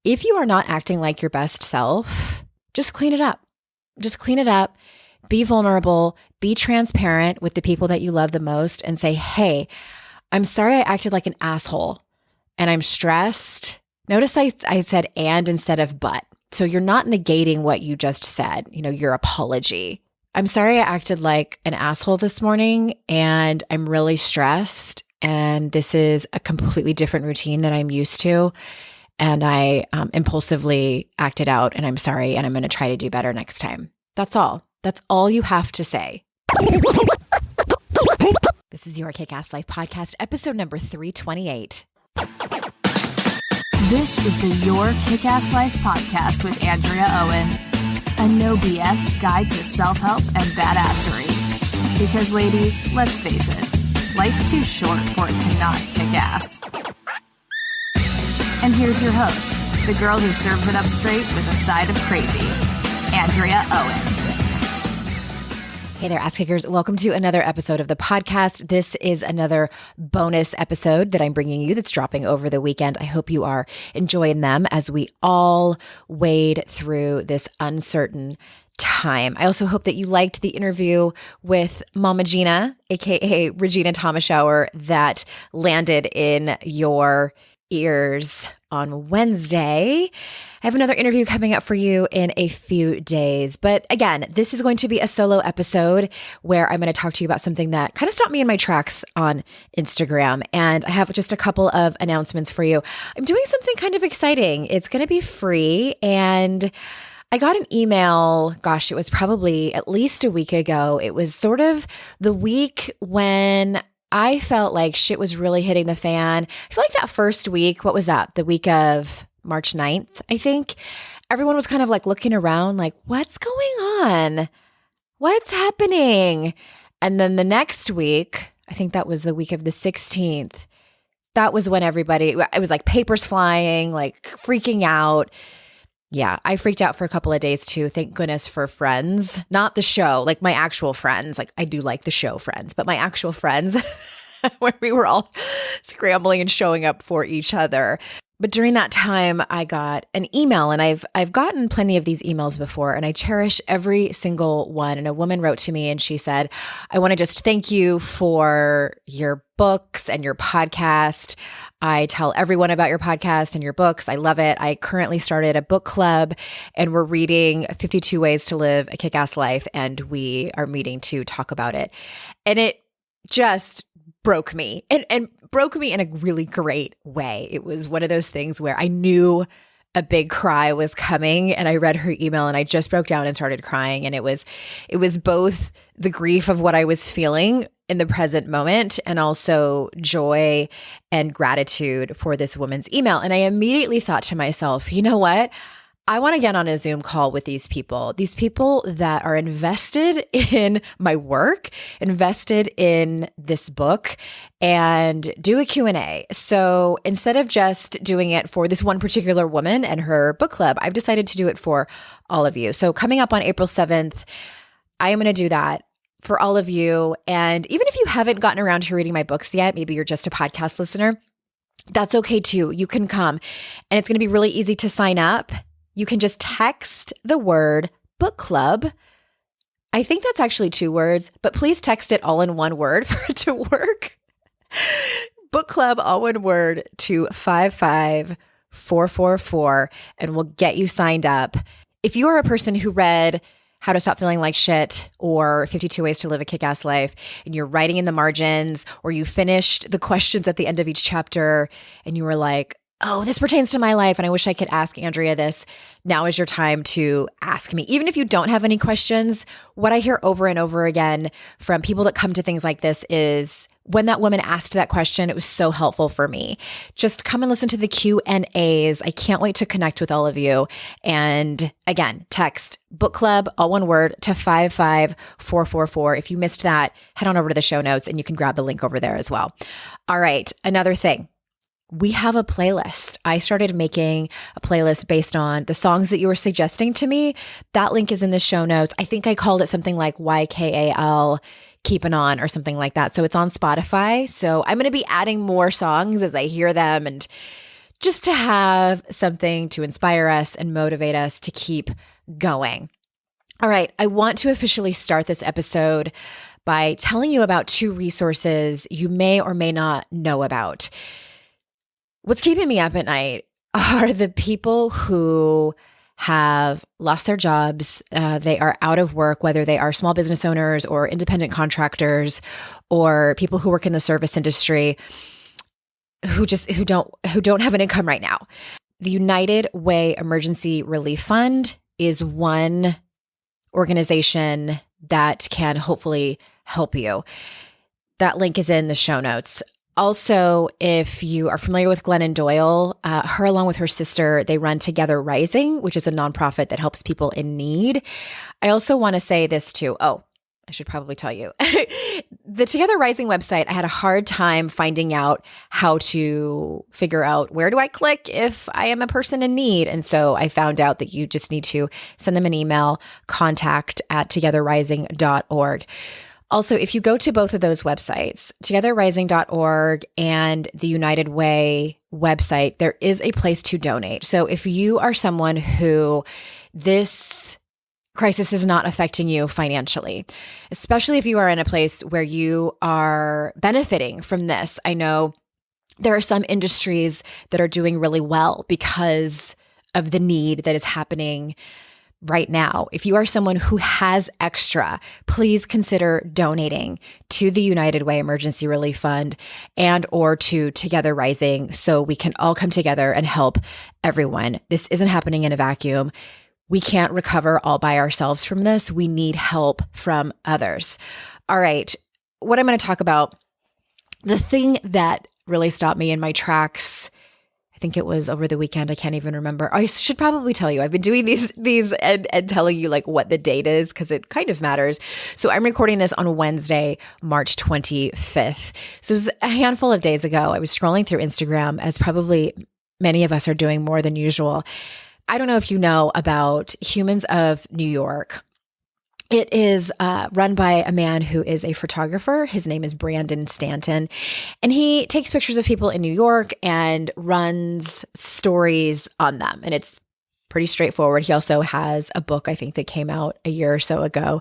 if you are not acting like your best self, just clean it up. Just clean it up. Be vulnerable. Be transparent with the people that you love the most and say, hey, I'm sorry I acted like an asshole and I'm stressed. Notice I said and instead of but. So you're not negating what you just said, your apology. I'm sorry I acted like an asshole this morning and I'm really stressed and this is a completely different routine that I'm used to. And I impulsively acted out and I'm sorry and I'm going to try to do better next time. That's all. That's all you have to say. This is your Kick-Ass Life podcast, episode number 328. This is the Your Kick-Ass Life podcast with Andrea Owen, a no BS guide to self-help and badassery. Because ladies, let's face it, life's too short for it to not kick ass. And here's your host, the girl who serves it up straight with a side of crazy, Andrea Owen. Hey there, ass kickers. Welcome to another episode of the podcast. This is another bonus episode that I'm bringing you that's dropping over the weekend. I hope you are enjoying them as we all wade through this uncertain time. I also hope that you liked the interview with Mama Gina, aka Regina Thomashower, that landed in your ears on Wednesday. I have another interview coming up for you in a few days. But again, this is going to be a solo episode where I'm going to talk to you about something that kind of stopped me in my tracks on Instagram. And I have just a couple of announcements for you. I'm doing something kind of exciting. It's going to be free. And I got an email, it was probably at least a week ago. It was sort of the week when I felt like shit was really hitting the fan. I feel like that first week, what was that? The week of March 9th, I think. Everyone was kind of like looking around like, what's going on? What's happening? And then the next week, I think that was the week of the 16th. That was when it was like papers flying, like freaking out. Yeah, I freaked out for a couple of days too. Thank goodness for Friends, not the show, like my actual friends. Like I do like the show Friends, but my actual friends where we were all scrambling and showing up for each other. But during that time, I got an email, and I've gotten plenty of these emails before, and I cherish every single one. And a woman wrote to me and she said, I want to just thank you for your books and your podcast. I tell everyone about your podcast and your books. I love it. I currently started a book club and we're reading 52 Ways to Live a Kick-Ass Life, and we are meeting to talk about it. And it just broke me and broke me in a really great way. It was one of those things where I knew a big cry was coming, and I read her email and I just broke down and started crying. And it was both the grief of what I was feeling in the present moment and also joy and gratitude for this woman's email. And I immediately thought to myself, you know what? I want to get on a Zoom call with these people that are invested in my work, invested in this book, and do a Q&A. So instead of just doing it for this one particular woman and her book club, I've decided to do it for all of you. So coming up on April 7th, I am going to do that for all of you. And even if you haven't gotten around to reading my books yet, maybe you're just a podcast listener, that's okay too. You can come, and it's going to be really easy to sign up. You can just text the word book club. I think that's actually 2 words, but please text it all in one word for it to work. Book club, all one word, to 55444, and we'll get you signed up. If you are a person who read How to Stop Feeling Like Shit or 52 Ways to Live a Kick-Ass Life, and you're writing in the margins, or you finished the questions at the end of each chapter and you were like, oh, this pertains to my life and I wish I could ask Andrea this, now is your time to ask me. Even if you don't have any questions, what I hear over and over again from people that come to things like this is, when that woman asked that question, it was so helpful for me. Just come and listen to the Q&As. I can't wait to connect with all of you. And again, text book club, all one word, to 55444. If you missed that, head on over to the show notes and you can grab the link over there as well. All right, another thing. We have a playlist. I started making a playlist based on the songs that you were suggesting to me. That link is in the show notes. I think I called it something like YKAL Keepin' On or something like that. So it's on Spotify. So I'm going to be adding more songs as I hear them and just to have something to inspire us and motivate us to keep going. All right, I want to officially start this episode by telling you about two resources you may or may not know about. What's keeping me up at night are the people who have lost their jobs. They are out of work, whether they are small business owners or independent contractors or people who work in the service industry who don't have an income right now. The United Way Emergency Relief Fund is one organization that can hopefully help you. That link is in the show notes. Also, if you are familiar with Glennon Doyle, her along with her sister, they run Together Rising, which is a nonprofit that helps people in need. I also want to say this too. Oh, I should probably tell you. The Together Rising website, I had a hard time finding out how to figure out where do I click if I am a person in need. And so I found out that you just need to send them an email, contact@togetherrising.org. Also, if you go to both of those websites, togetherrising.org and the United Way website, there is a place to donate. So if you are someone who this crisis is not affecting you financially, especially if you are in a place where you are benefiting from this. I know there are some industries that are doing really well because of the need that is happening right now. If you are someone who has extra, please consider donating to the United Way Emergency Relief Fund and or to Together Rising so we can all come together and help everyone. This isn't happening in a vacuum. We can't recover all by ourselves from this. We need help from others. All right. What I'm going to talk about, the thing that really stopped me in my tracks, I think it was over the weekend. I can't even remember. I should probably tell you. I've been doing these and telling you like what the date is because it kind of matters. So I'm recording this on Wednesday, March 25th. So it was a handful of days ago. I was scrolling through Instagram, as probably many of us are doing more than usual. I don't know if you know about Humans of New York. It is run by a man who is a photographer. His name is Brandon Stanton, and he takes pictures of people in New York and runs stories on them. And it's pretty straightforward. He also has a book, I think, that came out a year or so ago.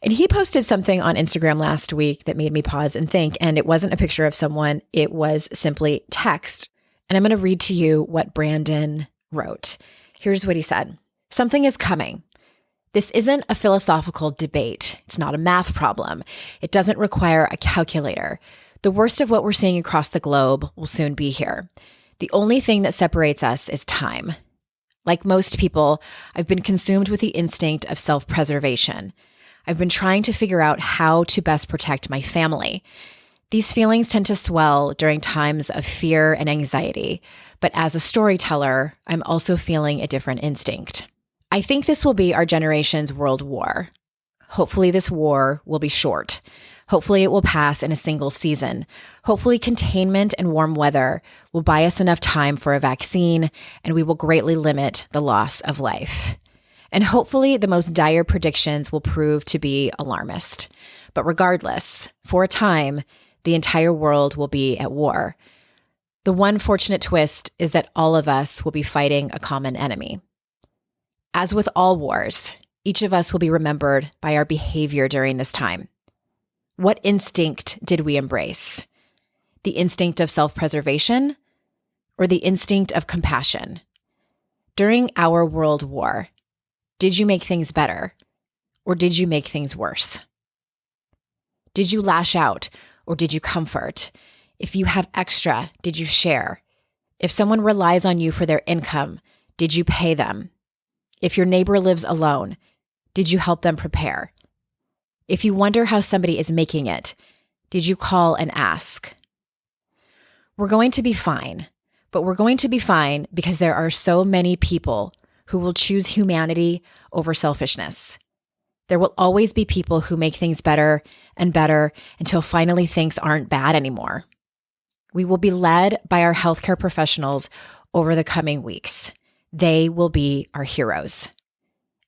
And he posted something on Instagram last week that made me pause and think. And it wasn't a picture of someone. It was simply text. And I'm going to read to you what Brandon wrote. Here's what he said. Something is coming. This isn't a philosophical debate. It's not a math problem. It doesn't require a calculator. The worst of what we're seeing across the globe will soon be here. The only thing that separates us is time. Like most people, I've been consumed with the instinct of self-preservation. I've been trying to figure out how to best protect my family. These feelings tend to swell during times of fear and anxiety, but as a storyteller, I'm also feeling a different instinct. I think this will be our generation's world war. Hopefully this war will be short. Hopefully it will pass in a single season. Hopefully containment and warm weather will buy us enough time for a vaccine, and we will greatly limit the loss of life. And hopefully the most dire predictions will prove to be alarmist. But regardless, for a time, the entire world will be at war. The one fortunate twist is that all of us will be fighting a common enemy. As with all wars, each of us will be remembered by our behavior during this time. What instinct did we embrace? The instinct of self-preservation or the instinct of compassion? During our world war, did you make things better or did you make things worse? Did you lash out or did you comfort? If you have extra, did you share? If someone relies on you for their income, did you pay them? If your neighbor lives alone, did you help them prepare? If you wonder how somebody is making it, did you call and ask? We're going to be fine, but we're going to be fine because there are so many people who will choose humanity over selfishness. There will always be people who make things better and better until finally things aren't bad anymore. We will be led by our healthcare professionals over the coming weeks. They will be our heroes,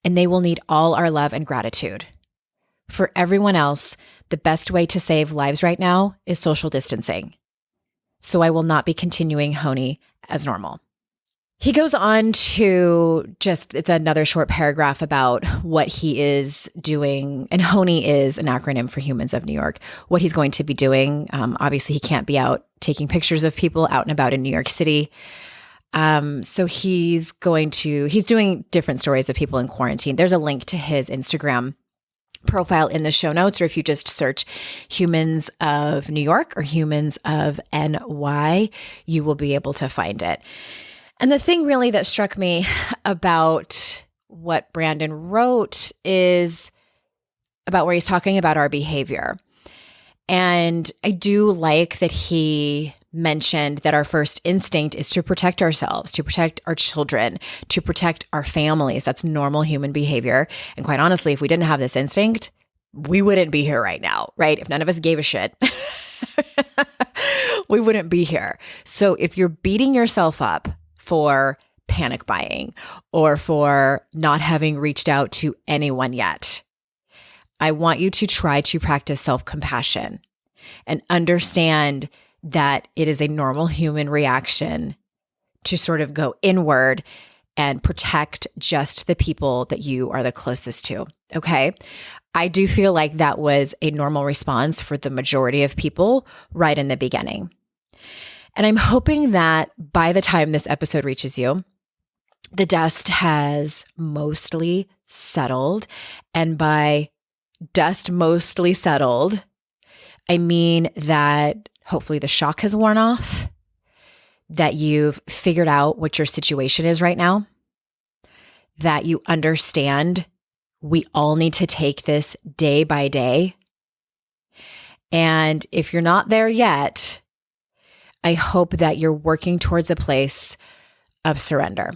and they will need all our love and gratitude. For everyone else, the best way to save lives right now is social distancing. So I will not be continuing Honey as normal. He goes on to it's another short paragraph about what he is doing. And HONY is an acronym for Humans of New York, what he's going to be doing. Obviously, he can't be out taking pictures of people out and about in New York City. So he's doing different stories of people in quarantine. There's a link to his Instagram profile in the show notes, or if you just search Humans of New York or Humans of NY, you will be able to find it. And the thing really that struck me about what Brandon wrote is about where he's talking about our behavior. And I do like that he mentioned that our first instinct is to protect ourselves, to protect our children, to protect our families. That's normal human behavior. And quite honestly, if we didn't have this instinct, we wouldn't be here right now, right? If none of us gave a shit, we wouldn't be here. So if you're beating yourself up for panic buying or for not having reached out to anyone yet, I want you to try to practice self-compassion and understand that it is a normal human reaction to sort of go inward and protect just the people that you are the closest to. Okay. I do feel like that was a normal response for the majority of people right in the beginning. And I'm hoping that by the time this episode reaches you, the dust has mostly settled. And by dust mostly settled, I mean that hopefully the shock has worn off, that you've figured out what your situation is right now, that you understand we all need to take this day by day. And if you're not there yet, I hope that you're working towards a place of surrender.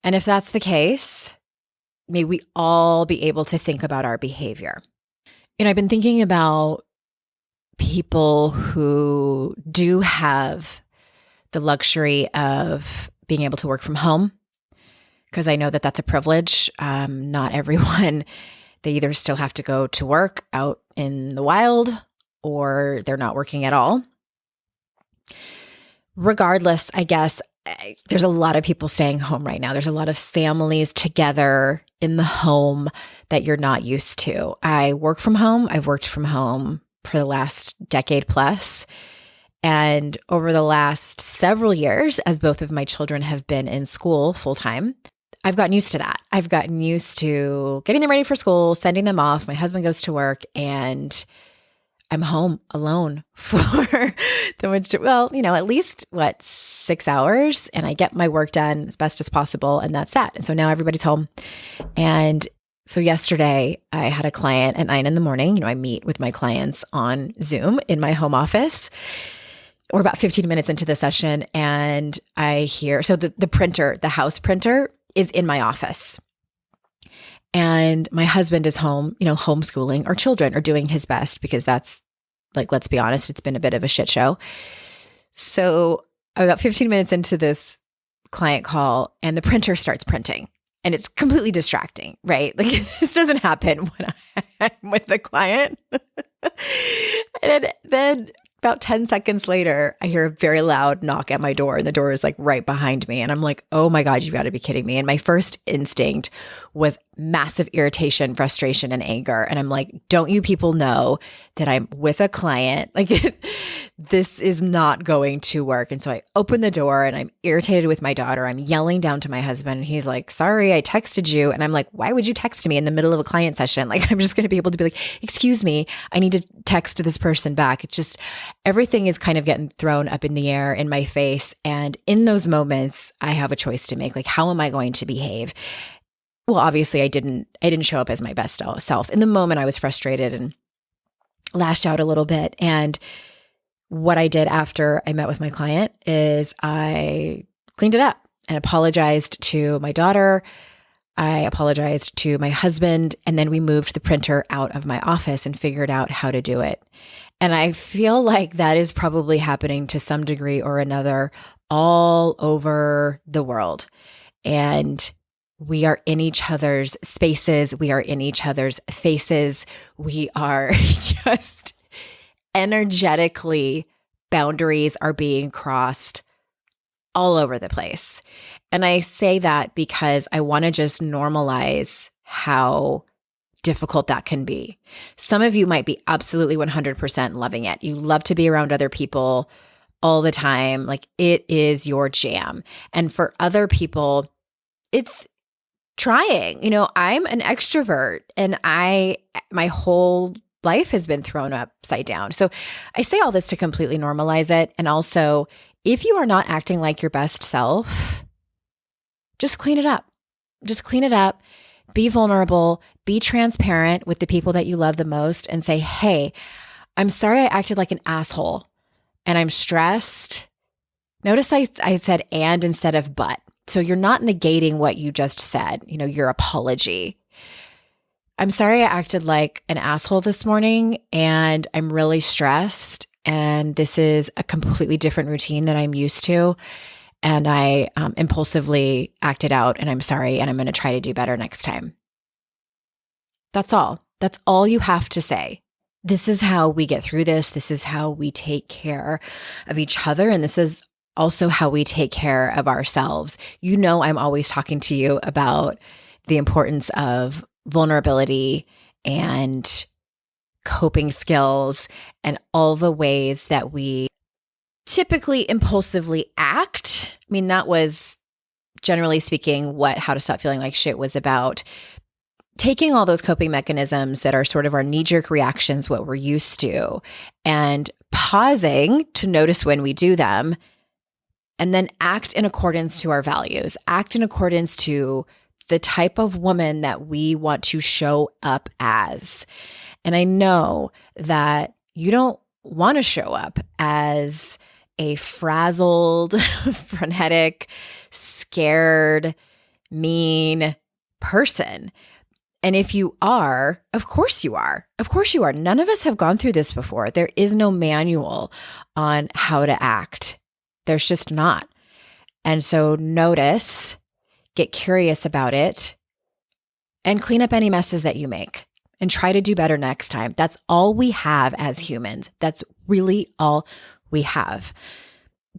And if that's the case, may we all be able to think about our behavior. I've been thinking about people who do have the luxury of being able to work from home, because I know that that's a privilege. Not everyone, they either still have to go to work out in the wild or they're not working at all. Regardless, I guess there's a lot of people staying home right now. There's a lot of families together in the home that you're not used to. I work from home. I've worked from home for the last decade plus. And over the last several years, as both of my children have been in school full time, I've gotten used to that. I've gotten used to getting them ready for school, sending them off. My husband goes to work and I'm home alone for at least 6 hours, and I get my work done as best as possible, and that's that. And so now everybody's home. And so yesterday I had a client at 9 a.m. I meet with my clients on Zoom in my home office. We're about 15 minutes into the session, and I hear, so the printer, the house printer is in my office. And my husband is home, homeschooling our children, or doing his best, because that's, let's be honest, it's been a bit of a shit show. So about 15 minutes into this client call, and the printer starts printing, and it's completely distracting, right? This doesn't happen when I'm with the client. And then about 10 seconds later, I hear a very loud knock at my door, and the door is right behind me. And I'm like, oh my God, you've got to be kidding me. And my first instinct was massive irritation, frustration, and anger. And I'm like, don't you people know that I'm with a client? This is not going to work. And so I open the door and I'm irritated with my daughter. I'm yelling down to my husband, and he's like, sorry, I texted you. And I'm like, why would you text me in the middle of a client session? I'm just going to be able to be like, excuse me, I need to text this person back. It's just, everything is kind of getting thrown up in the air in my face. And in those moments, I have a choice to make. How am I going to behave? Well, obviously I didn't show up as my best self. In the moment, I was frustrated and lashed out a little bit. And what I did after I met with my client is I cleaned it up and apologized to my daughter. I apologized to my husband, and then we moved the printer out of my office and figured out how to do it. And I feel like that is probably happening to some degree or another all over the world. And we are in each other's spaces. We are in each other's faces. We are just energetically boundaries are being crossed all over the place. And I say that because I want to just normalize how difficult that can be. Some of you might be absolutely 100% loving it. You love to be around other people all the time. Like it is your jam. And for other people, it's trying. I'm an extrovert and my whole life has been thrown upside down. So I say all this to completely normalize it. And also, if you are not acting like your best self, just clean it up. Just clean it up. Be vulnerable. Be transparent with the people that you love the most and say, hey, I'm sorry I acted like an asshole and I'm stressed. Notice I said and instead of but. So you're not negating what you just said, your apology. I'm sorry I acted like an asshole this morning and I'm really stressed and this is a completely different routine that I'm used to and I impulsively acted out and I'm sorry and I'm going to try to do better next time. That's all. That's all you have to say. This is how we get through this. This is how we take care of each other. And this is also how we take care of ourselves. I'm always talking to you about the importance of vulnerability and coping skills and all the ways that we typically impulsively act. I mean, that was generally speaking what How to Stop Feeling Like Shit was about. Taking all those coping mechanisms that are sort of our knee-jerk reactions, what we're used to, and pausing to notice when we do them, and then act in accordance to our values, act in accordance to the type of woman that we want to show up as. And I know that you don't want to show up as a frazzled, frenetic, scared, mean person. And if you are, of course you are. Of course you are. None of us have gone through this before. There is no manual on how to act. There's just not. And so notice, get curious about it, and clean up any messes that you make and try to do better next time. That's all we have as humans. That's really all we have.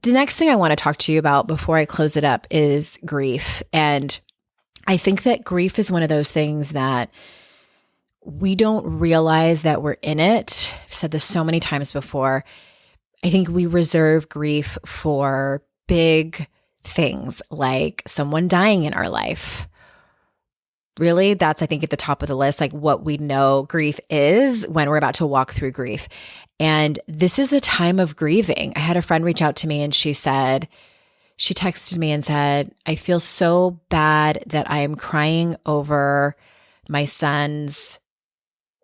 The next thing I want to talk to you about before I close it up is grief. And I think that grief is one of those things that we don't realize that we're in it. I've said this so many times before. I think we reserve grief for big things like someone dying in our life. Really, that's, I think, at the top of the list, like what we know grief is when we're about to walk through grief. And this is a time of grieving. I had a friend reach out to me and she texted me and said, I feel so bad that I am crying over my son's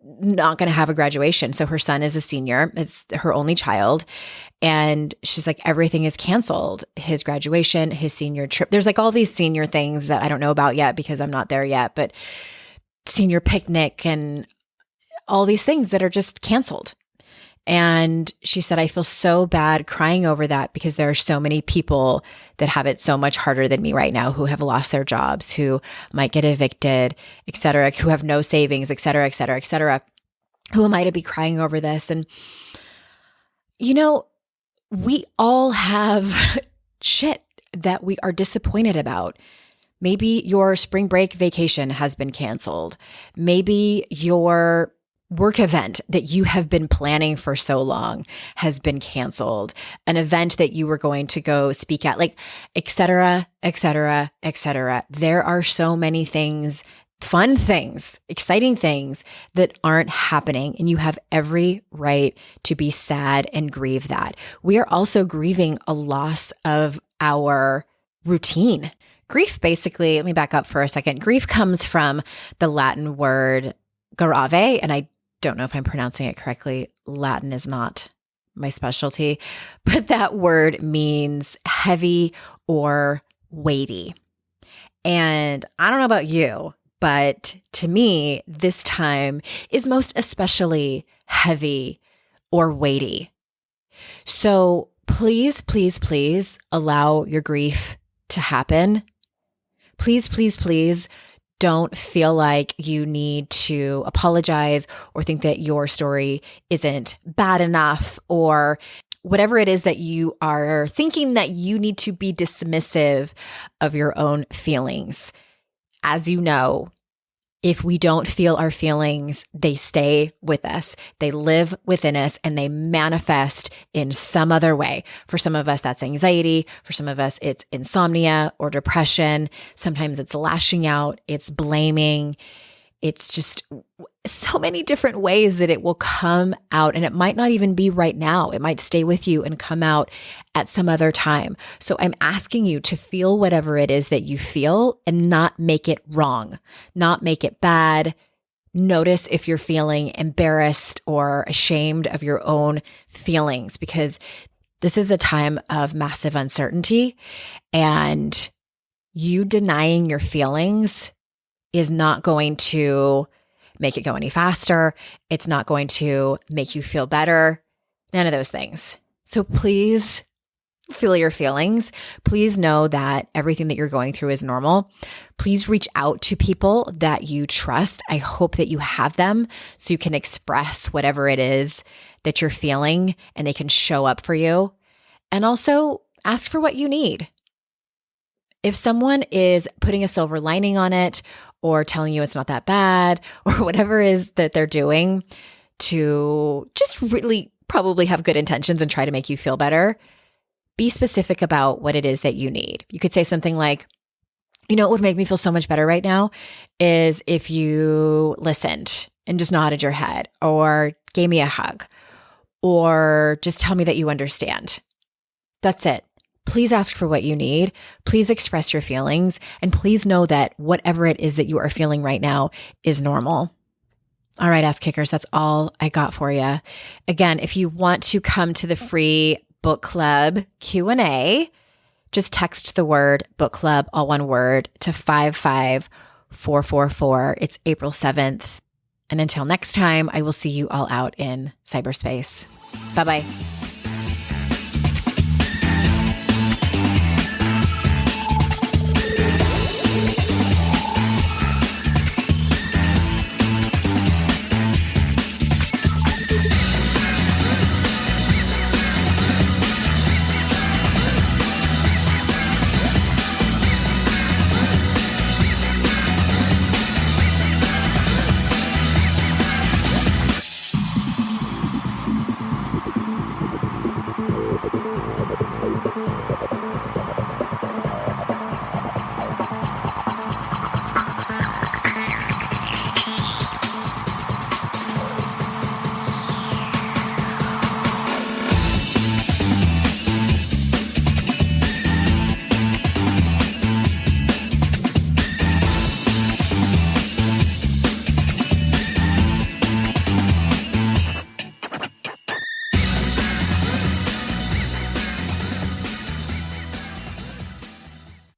not going to have a graduation. So her son is a senior. It's her only child. And she's like, everything is canceled. His graduation, his senior trip. There's like all these senior things that I don't know about yet because I'm not there yet, but senior picnic and all these things that are just canceled. And she said, I feel so bad crying over that because there are so many people that have it so much harder than me right now, who have lost their jobs, who might get evicted, et cetera, who have no savings, et cetera, et cetera, et cetera. Who am I to be crying over this? And, we all have shit that we are disappointed about. Maybe your spring break vacation has been canceled. Maybe your work event that you have been planning for so long has been canceled. An event that you were going to go speak at, like, et cetera, et cetera, et cetera. There are so many things, fun things, exciting things that aren't happening. And you have every right to be sad and grieve that. We are also grieving a loss of our routine. Grief, basically, let me back up for a second. Grief comes from the Latin word grave, and I don't know if I'm pronouncing it correctly. Latin is not my specialty, but that word means heavy or weighty. And I don't know about you, but to me, this time is most especially heavy or weighty. So please, please, please allow your grief to happen. Please, please, please don't feel like you need to apologize or think that your story isn't bad enough or whatever it is that you are thinking that you need to be dismissive of your own feelings. As you know, if we don't feel our feelings, they stay with us. They live within us and they manifest in some other way. For some of us, that's anxiety. For some of us, it's insomnia or depression. Sometimes it's lashing out. It's blaming. It's just so many different ways that it will come out, and it might not even be right now. It might stay with you and come out at some other time. So I'm asking you to feel whatever it is that you feel and not make it wrong, not make it bad. Notice if you're feeling embarrassed or ashamed of your own feelings, because this is a time of massive uncertainty, and you denying your feelings is not going to make it go any faster. It's not going to make you feel better. None of those things. So please feel your feelings. Please know that everything that you're going through is normal. Please reach out to people that you trust. I hope that you have them so you can express whatever it is that you're feeling and they can show up for you. And also ask for what you need. If someone is putting a silver lining on it or telling you it's not that bad or whatever it is that they're doing to just really probably have good intentions and try to make you feel better, be specific about what it is that you need. You could say something like, what would make me feel so much better right now is if you listened and just nodded your head or gave me a hug or just tell me that you understand. That's it. Please ask for what you need. Please express your feelings. And please know that whatever it is that you are feeling right now is normal. All right, ass kickers, that's all I got for you. Again, if you want to come to the free book club Q&A, just text the word book club, all one word, to 55444. It's April 7th. And until next time, I will see you all out in cyberspace. Bye-bye.